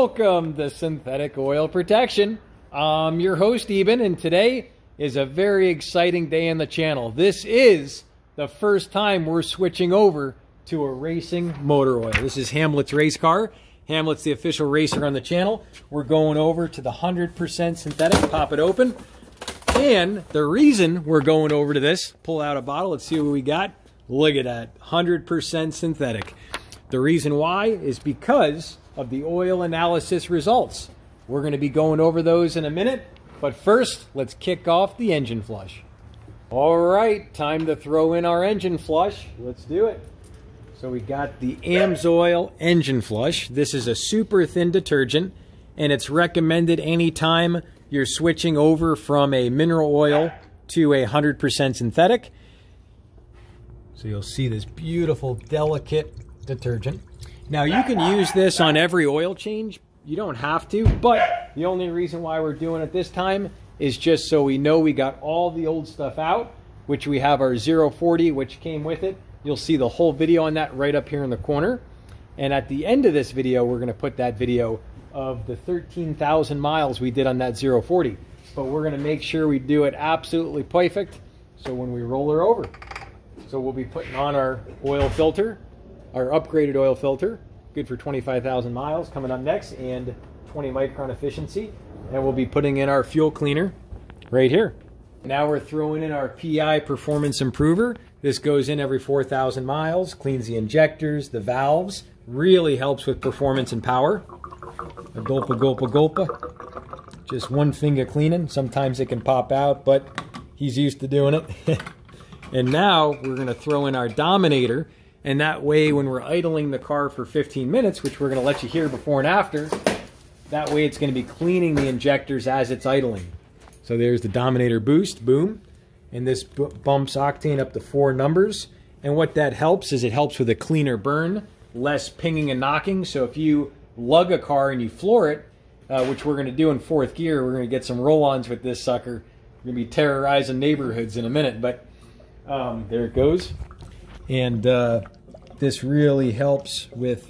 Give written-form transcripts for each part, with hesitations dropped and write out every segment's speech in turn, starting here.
Welcome to Synthetic Oil Protection. I'm your host, Eben, and today is a very exciting day on the channel. This is the first time we're switching over to a racing motor oil. This is Hamlet's race car. Hamlet's the official racer on the channel. We're going over to the 100% synthetic. Pop it open. And the reason we're going over to this, pull out a bottle, let's see what we got. Look at that, 100% synthetic. The reason why is because of the oil analysis results. We're going to be going over those in a minute, but first, let's kick off the engine flush. All right, time to throw in our engine flush. Let's do it. So we got the AMSOIL engine flush. This is a super thin detergent, and it's recommended anytime you're switching over from a mineral oil to a 100% synthetic. So you'll see this beautiful, delicate detergent. Now you can use this on every oil change. You don't have to, but the only reason why we're doing it this time is just so we know we got all the old stuff out, which we have our 040, which came with it. You'll see the whole video on that right up here in the corner. And at the end of this video, we're going to put that video of the 13,000 miles we did on that 040. But we're going to make sure we do it absolutely perfect so when we roll her over. So we'll be putting on our oil filter, our upgraded oil filter, good for 25,000 miles, coming up next, and 20 micron efficiency. And we'll be putting in our fuel cleaner right here. Now we're throwing in our PI Performance Improver. This goes in every 4,000 miles, cleans the injectors, the valves, really helps with performance and power. A gulpa, gulpa, gulpa. Just one finger cleaning. Sometimes it can pop out, but he's used to doing it. And now we're going to throw in our Dominator. And that way, when we're idling the car for 15 minutes, which we're going to let you hear before and after, that way it's going to be cleaning the injectors as it's idling. So there's the Dominator boost, boom. And this bumps octane up to 4 numbers. And what that helps is it helps with a cleaner burn, less pinging and knocking. So if you lug a car and you floor it, which we're going to do in 4th gear, we're going to get some roll-ons with this sucker. We're going to be terrorizing neighborhoods in a minute, but there it goes. And this really helps with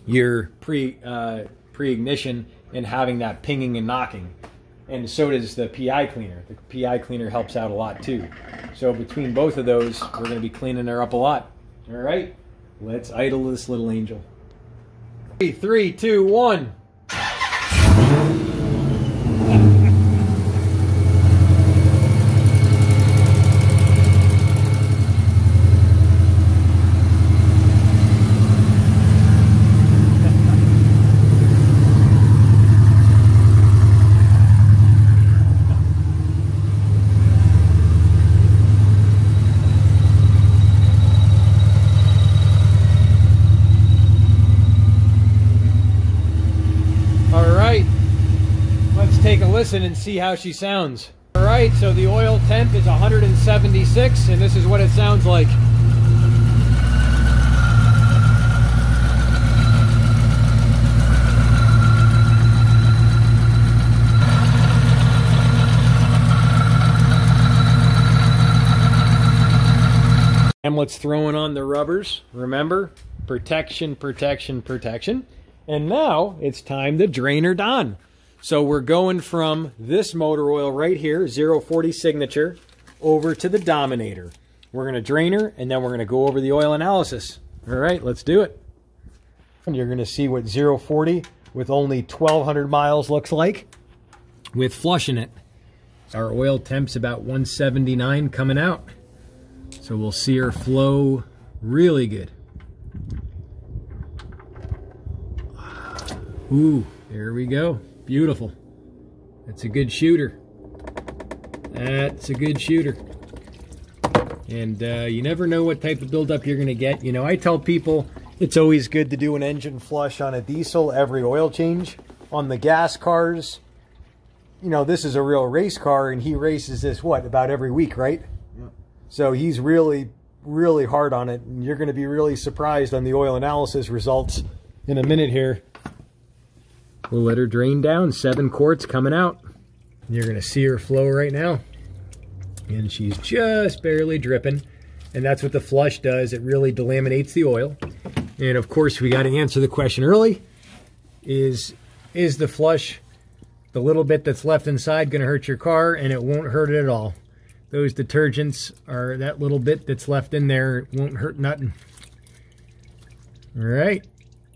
your pre-ignition and having that pinging and knocking. And so does the PI cleaner. The PI cleaner helps out a lot too. So between both of those, we're going to be cleaning her up a lot. All right, let's idle this little angel. 3, 2, 1. Take a listen and see how she sounds. All right, so the oil temp is 176, and this is what it sounds like. Hamlet's throwing on the rubbers. Remember, protection, protection, protection. And now it's time to drain her down. So we're going from this motor oil right here, 040 Signature, over to the Dominator. We're going to drain her, and then we're going to go over the oil analysis. All right, let's do it. And you're going to see what 040 with only 1,200 miles looks like with flushing it. Our oil temp's about 179 coming out. So we'll see her flow really good. Ooh, there we go. Beautiful. That's a good shooter. That's a good shooter. And you never know what type of buildup you're going to get. You know, I tell people it's always good to do an engine flush on a diesel every oil change. On the gas cars, you know, this is a real race car, and he races this, what, about every week, right? Yeah. So he's really, really hard on it, and you're going to be really surprised on the oil analysis results in a minute here. We'll let her drain down. 7 quarts coming out. You're going to see her flow right now. And she's just barely dripping. And that's what the flush does. It really delaminates the oil. And of course, we got to answer the question early. is the flush, the little bit that's left inside, going to hurt your car, and it won't hurt it at all. Those detergents are that little bit that's left in there. It won't hurt nothing. All right.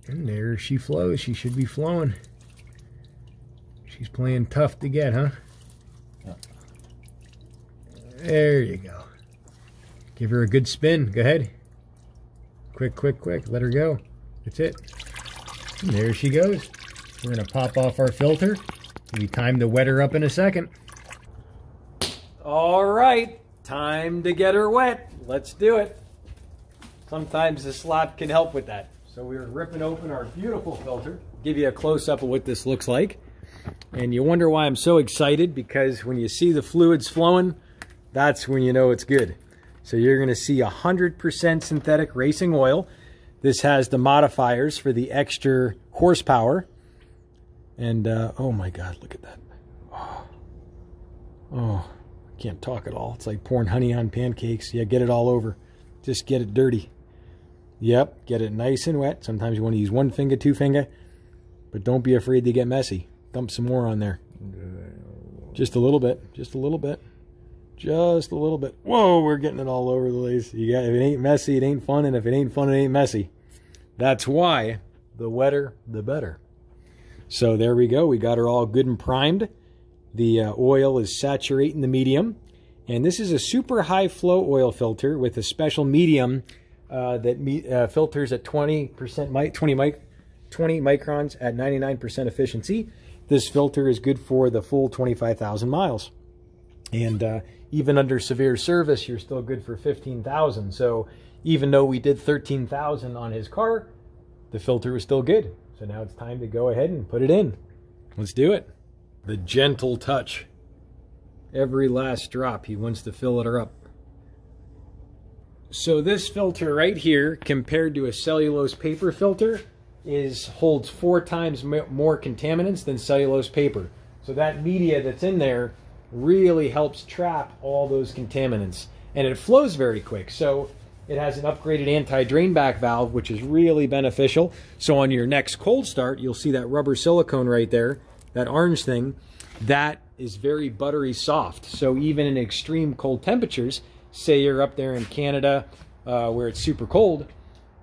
And there she flows. She should be flowing. She's playing tough to get, huh? Yeah. There you go. Give her a good spin. Go ahead. Quick, quick, quick. Let her go. That's it. And there she goes. We're going to pop off our filter. It'll be time to wet her up in a second. All right. Time to get her wet. Let's do it. Sometimes the slop can help with that. So we're ripping open our beautiful filter. Give you a close-up of what this looks like. And you wonder why I'm so excited, because when you see the fluids flowing, that's when you know it's good. So you're going to see 100% synthetic racing oil. This has the modifiers for the extra horsepower. And, oh my God, look at that. Oh, I can't talk at all. It's like pouring honey on pancakes. Yeah, get it all over. Just get it dirty. Yep, get it nice and wet. Sometimes you want to use 1 finger, 2 finger, but don't be afraid to get messy. Dump some more on there. Just a little bit. Just a little bit. Just a little bit. Whoa, we're getting it all over the place. If it ain't messy, it ain't fun, and if it ain't fun, it ain't messy. That's why the wetter, the better. So there we go. We got her all good and primed. The oil is saturating the medium. And this is a super high flow oil filter with a special medium that filters at 20 microns at 99% efficiency. This filter is good for the full 25,000 miles. And even under severe service, you're still good for 15,000. So even though we did 13,000 on his car, the filter was still good. So now it's time to go ahead and put it in. Let's do it. The gentle touch. Every last drop, he wants to fill it up. So this filter right here, compared to a cellulose paper filter, holds 4 times more contaminants than cellulose paper. So that media that's in there really helps trap all those contaminants. And it flows very quick. So it has an upgraded anti-drain back valve, which is really beneficial. So on your next cold start, you'll see that rubber silicone right there, that orange thing, that is very buttery soft. So even in extreme cold temperatures, say you're up there in Canada where it's super cold,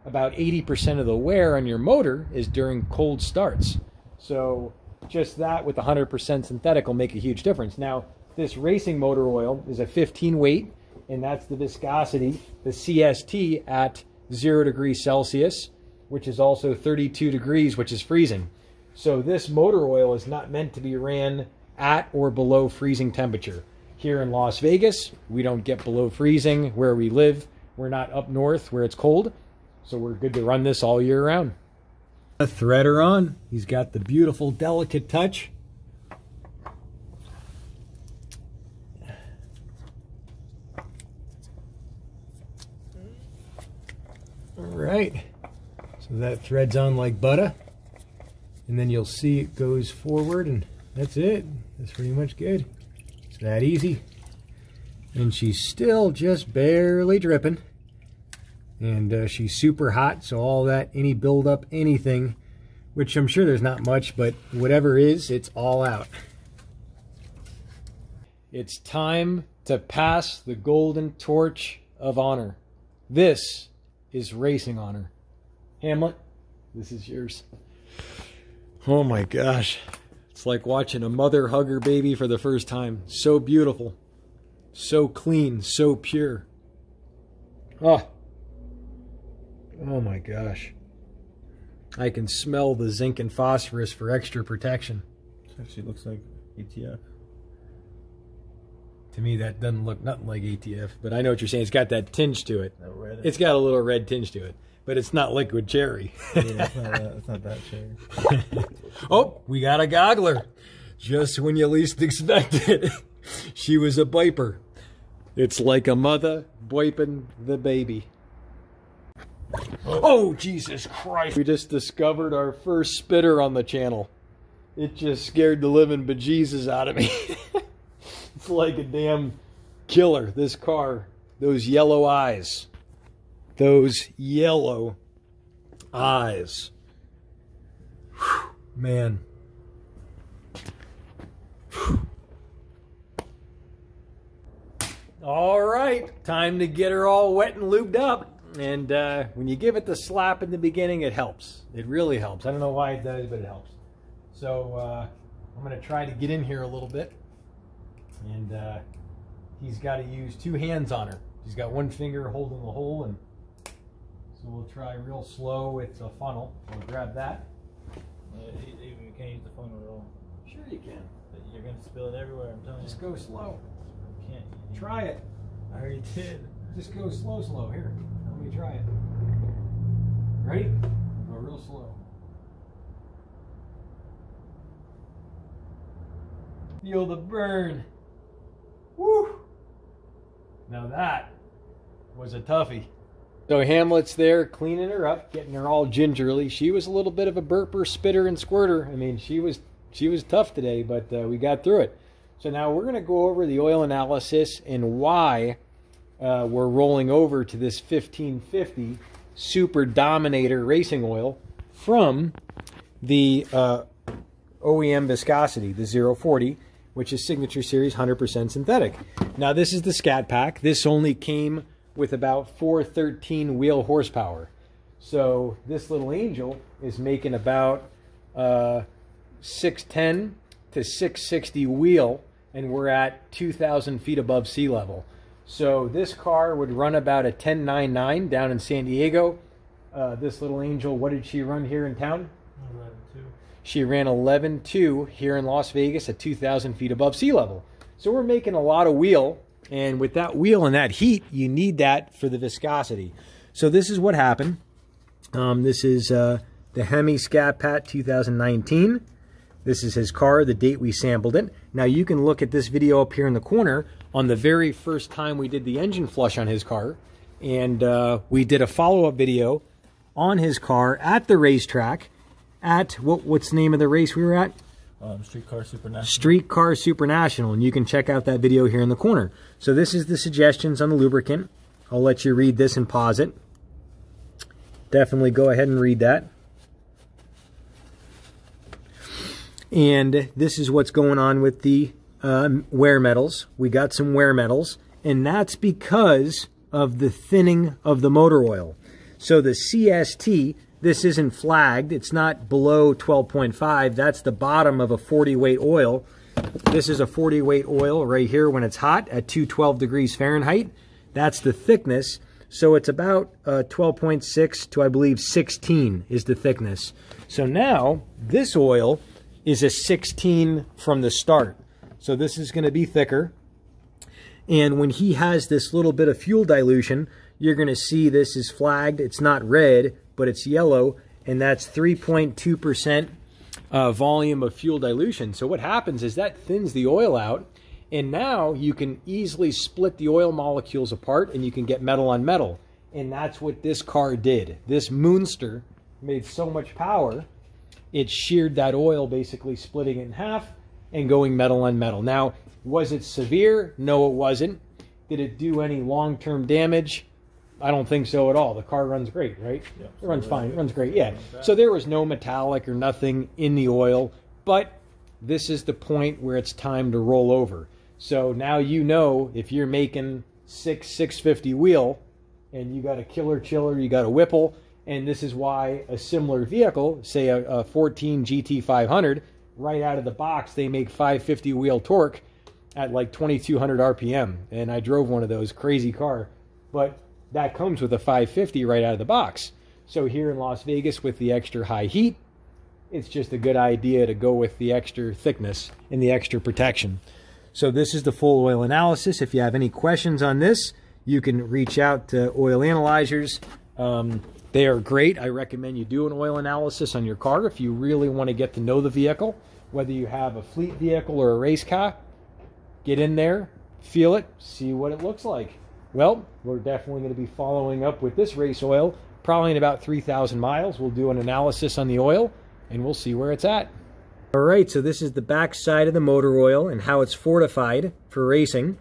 about 80% of the wear on your motor is during cold starts. So just that with 100% synthetic will make a huge difference. Now, this racing motor oil is a 15 weight, and that's the viscosity, the CST at 0 degrees Celsius, which is also 32 degrees, which is freezing. So this motor oil is not meant to be ran at or below freezing temperature. Here in Las Vegas, we don't get below freezing where we live. We're not up north where it's cold. So we're good to run this all year round. A threader on. He's got the beautiful, delicate touch. All right. So that threads on like butter. And then you'll see it goes forward, and that's it. That's pretty much good. It's that easy. And she's still just barely dripping. And she's super hot, so all that, any buildup, anything, which I'm sure there's not much, but whatever is, it's all out. It's time to pass the golden torch of honor. This is racing honor. Hamlet, this is yours. Oh my gosh. It's like watching a mother hug her baby for the first time. So beautiful. So clean. So pure. Oh. Oh my gosh. I can smell the zinc and phosphorus for extra protection. It actually looks like ATF. To me, that doesn't look nothing like ATF, but I know what you're saying. It's got that tinge to it. That red. It's got a little red tinge to it, but it's not liquid cherry. Yeah, it's not that cherry. Oh, we got a goggler. Just when you least expect it. She was a biper. It's like a mother boiping the baby. Oh, Jesus Christ. We just discovered our first spitter on the channel. It just scared the living bejesus out of me. It's like a damn killer, this car. Those yellow eyes. Those yellow eyes. Whew. Man. All right, time to get her all wet and lubed up. And when you give it the slap in the beginning, it helps. It really helps. I don't know why it does, but it helps. So I'm going to try to get in here a little bit. And he's got to use 2 hands on her. He's got 1 finger holding the hole. And so we'll try real slow with the funnel. We'll grab that. You can't use the funnel at all. Sure you can. You're going to spill it everywhere, I'm telling you. Just go slow. You can't. Try it. I already did. Just go slow. Here, let me try it. Ready? Go real slow. Feel the burn. Woo! Now that was a toughie. So Hamlet's there cleaning her up, getting her all gingerly. She was a little bit of a burper, spitter, and squirter. I mean, she was tough today, but we got through it. So now we're going to go over the oil analysis and why we're rolling over to this 1550 Super Dominator racing oil from the OEM viscosity, the 040, which is Signature Series 100% synthetic. Now this is the Scat Pack. This only came with about 413 wheel horsepower. So this little angel is making about 610 to 660 wheel, and we're at 2,000 feet above sea level. So this car would run about a 1099 down in San Diego. This little angel, what did she run here in town? 11.2. She ran 11.2 here in Las Vegas at 2,000 feet above sea level. So we're making a lot of wheel, and with that wheel and that heat, you need that for the viscosity. So this is what happened. This is the HEMI Scat Pack 2019. This is his car, the date we sampled it. Now you can look at this video up here in the corner on the very first time we did the engine flush on his car. And we did a follow-up video on his car at the racetrack at, what's the name of the race we were at? Streetcar Supernational. Streetcar Supernational, and you can check out that video here in the corner. So this is the suggestions on the lubricant. I'll let you read this and pause it. Definitely go ahead and read that. And this is what's going on with the wear metals. We got some wear metals, and that's because of the thinning of the motor oil. So the CST, this isn't flagged. It's not below 12.5. That's the bottom of a 40 weight oil. This is a 40 weight oil right here when it's hot at 212 degrees Fahrenheit. That's the thickness. So it's about 12.6 to, I believe, 16 is the thickness. So now this oil is a 16 from the start. So this is going to be thicker. And when he has this little bit of fuel dilution, you're going to see this is flagged. It's not red, but it's yellow, and that's 3.2% volume of fuel dilution. So what happens is that thins the oil out, and now you can easily split the oil molecules apart, and you can get metal on metal. And that's what this car did. This Moonster made so much power, it sheared that oil, basically splitting it in half and going metal on metal. Now, was it severe? No, it wasn't. Did it do any long-term damage? I don't think so at all. The car runs great, right? Yeah, it runs fine. It runs great, yeah. So there was no metallic or nothing in the oil, but this is the point where it's time to roll over. So now you know if you're making 650 wheel and you got a killer chiller, you got a Whipple, and this is why a similar vehicle, say a 14 GT500, right out of the box, they make 550 wheel torque at like 2200 RPM. And I drove one of those, crazy car. But that comes with a 550 right out of the box. So here in Las Vegas with the extra high heat, it's just a good idea to go with the extra thickness and the extra protection. So this is the full oil analysis. If you have any questions on this, you can reach out to Oil Analyzers. They are great. I recommend you do an oil analysis on your car if you really want to get to know the vehicle, whether you have a fleet vehicle or a race car. Get in there, feel it, see what it looks like. Well, we're definitely going to be following up with this race oil, probably in about 3,000 miles. We'll do an analysis on the oil, and we'll see where it's at. All right, so this is the back side of the motor oil and how it's fortified for racing.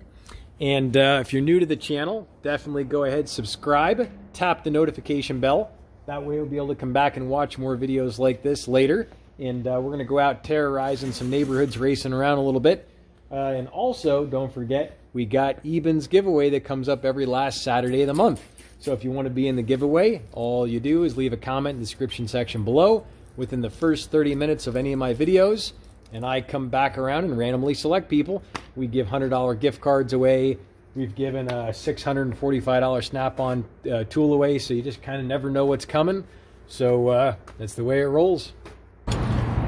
And if you're new to the channel, definitely go ahead, subscribe, tap the notification bell. That way you'll be able to come back and watch more videos like this later. and we're going to go out terrorizing some neighborhoods, racing around a little bit. And also, don't forget, we got Eben's giveaway that comes up every last Saturday of the month. So if you want to be in the giveaway, all you do is leave a comment in the description section below within the first 30 minutes of any of my videos, and I come back around and randomly select people. We give $100 gift cards away. We've given a $645 Snap-on tool away, so you just kind of never know what's coming. So that's the way it rolls.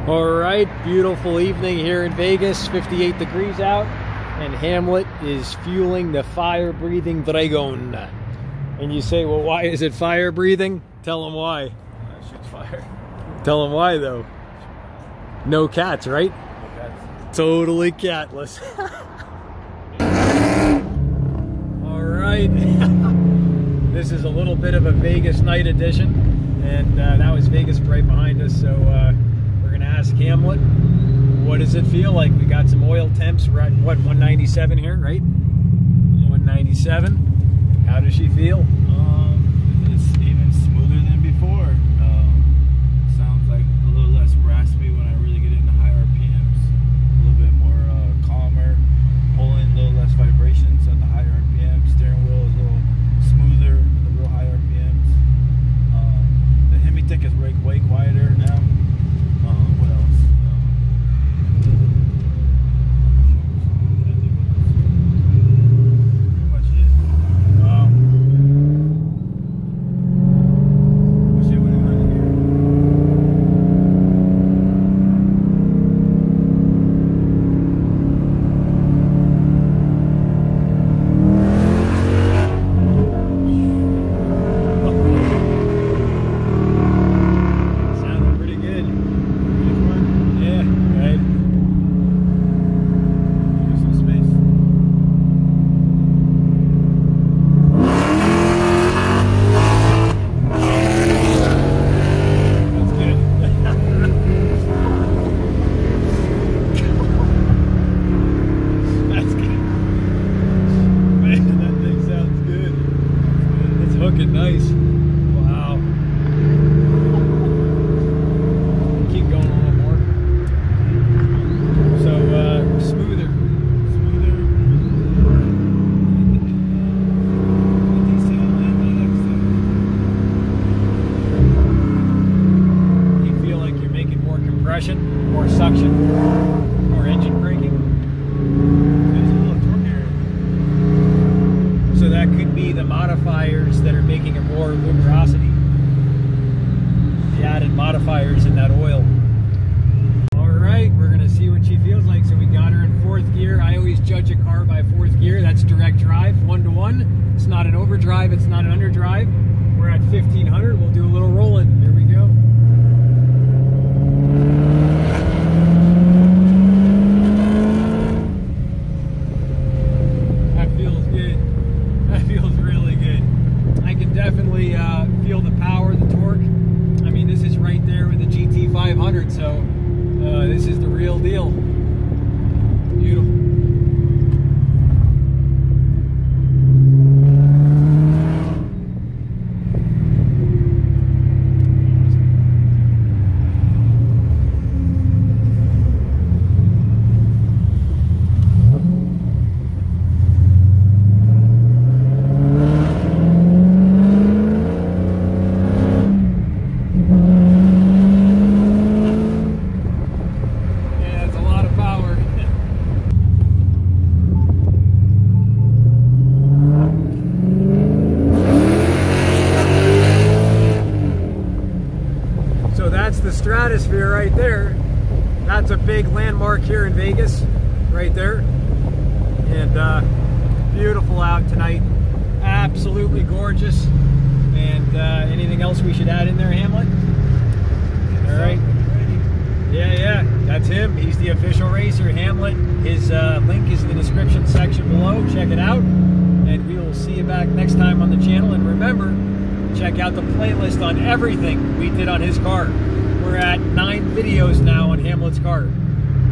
All right, beautiful evening here in Vegas, 58 degrees out, and Hamlet is fueling the fire-breathing Dragon. And you say, well, why is it fire-breathing? Tell them why. It shoots fire. Tell them why, though. No cats, right? No cats. Totally catless. All right. This is a little bit of a Vegas night edition, and that was Vegas right behind us, so we're going to ask Hamlet, what does it feel like? We got some oil temps. We're at, what, 197 here, right? 197. How does she feel? It's even smoother than before. Sounds like a little less raspy when I really get into higher RPMs. A little bit more calmer, pulling a little less vibrations at the higher RPMs. Steering wheel is a little smoother at the real high RPMs. The HEMI tank is way quieter now. What else? Pretty much it. What's it when it runs here? Sounded pretty good. Yeah, right. Give some space. That's good. That's good. Man, that thing sounds good. It's hooking nice. Wow. Keep going a little more. So, smoother. You feel like you're making more compression, more suction, more engine braking. There's a little torque here. So that could be the modifiers that are making it more lubricity. The added modifiers in that oil. All right, we're gonna see what she feels like. So we got her in fourth gear. I always judge a car by fourth gear. That's direct drive, 1-to-1. It's not an overdrive, it's not an underdrive. We're at 1500. We'll do a little rolling. Here we go. That feels good. That feels really good. I can definitely feel the power, the torque. I mean, this is right there with the GT500, so this is the real deal. Beautiful. Yeah, it's a lot of power. So that's the stratosphere right there. That's a big landmark here in Vegas, right there. And beautiful out tonight. Absolutely gorgeous. And anything else we should add in there, Hamlet? All right. Yeah, that's him. He's the official racer, Hamlet. His link is in the description section below. Check it out. And we will see you back next time on the channel. And remember, check out the playlist on everything we did on his car. We're at 9 videos now on Hamlet's car.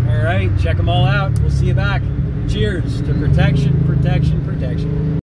All right, check them all out. We'll see you back. Cheers to protection, protection, protection.